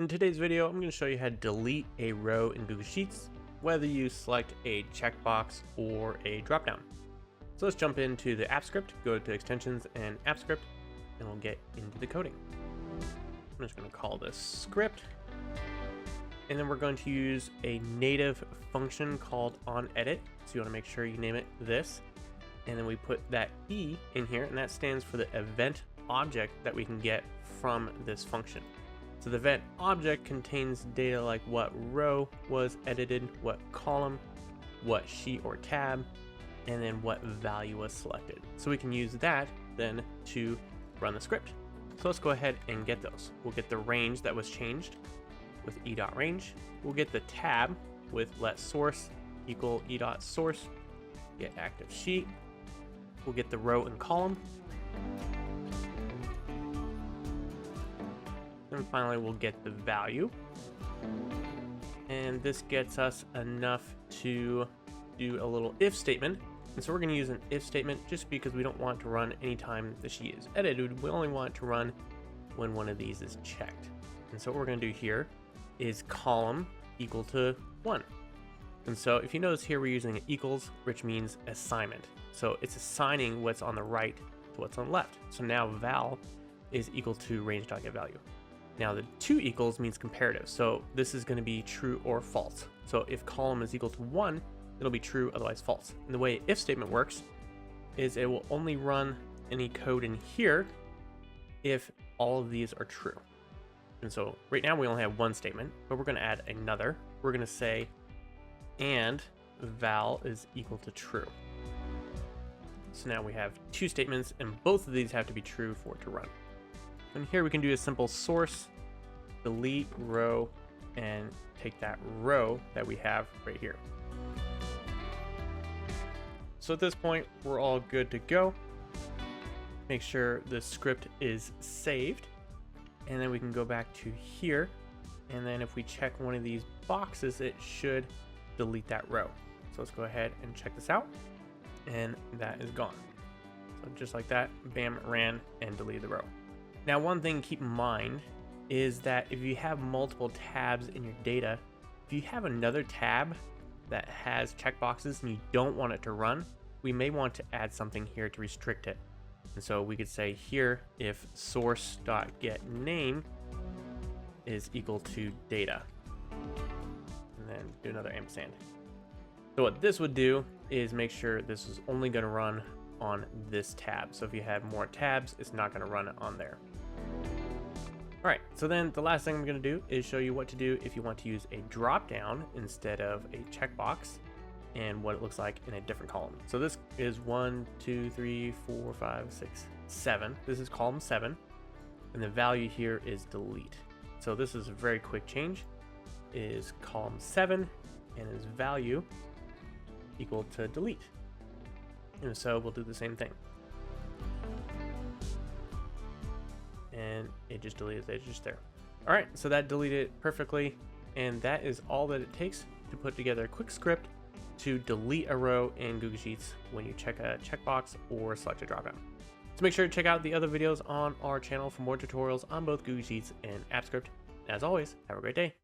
In today's video, I'm going to show you how to delete a row in Google Sheets, whether you select a checkbox or a dropdown. So let's jump into the app script, go to extensions and app script, and we'll get into the coding. I'm just going to call this script, and then we're going to use a native function called onEdit. So you want to make sure you name it this, and then we put that E in here, and that stands for the event object that we can get from this function. So the event object contains data like what row was edited, what column, what sheet or tab, and then what value was selected. So we can use that then to run the script. So let's go ahead and get those. We'll get the range that was changed with e.range. We'll get the tab with let source equal e.source, get active sheet. We'll get the row and column. And finally, we'll get the value. And this gets us enough to do a little if statement. And so we're going to use an if statement just because we don't want to run anytime the sheet is edited. We only want it to run when one of these is checked. And so what we're going to do here is column equal to 1. And so if you notice here, we're using an equals, which means assignment. So it's assigning what's on the right to what's on the left. So now val is equal to range.getValue. Now the 2 equals means comparative. So this is going to be true or false. So if column is equal to 1, it'll be true, otherwise false. And the way if statement works is it will only run any code in here if all of these are true. And so right now we only have one statement, but we're going to add another. We're going to say and val is equal to true. So now we have 2 statements, and both of these have to be true for it to run. And here we can do a simple source, delete row, and take that row that we have right here. So at this point, we're all good to go. Make sure the script is saved, and then we can go back to here. And then if we check one of these boxes, it should delete that row. So let's go ahead and check this out, and that is gone. So just like that, bam, it ran and deleted the row. Now, one thing to keep in mind is that if you have multiple tabs in your data, if you have another tab that has checkboxes and you don't want it to run, we may want to add something here to restrict it. And so we could say here, if source.getName is equal to data, and then do another ampersand. So what this would do is make sure this is only going to run on this tab. So if you have more tabs, it's not going to run on there. All right, so then the last thing I'm going to do is show you what to do if you want to use a drop down instead of a checkbox, and what it looks like in a different column. So this is 1, 2, 3, 4, 5, 6, 7. This is column 7, and the value here is delete. So this is a very quick change. Is column 7 and its value equal to delete. And so we'll do the same thing. And it just deleted it just there. All right, so that deleted it perfectly. And that is all that it takes to put together a quick script to delete a row in Google Sheets when you check a checkbox or select a dropdown. So make sure to check out the other videos on our channel for more tutorials on both Google Sheets and AppScript. As always, have a great day.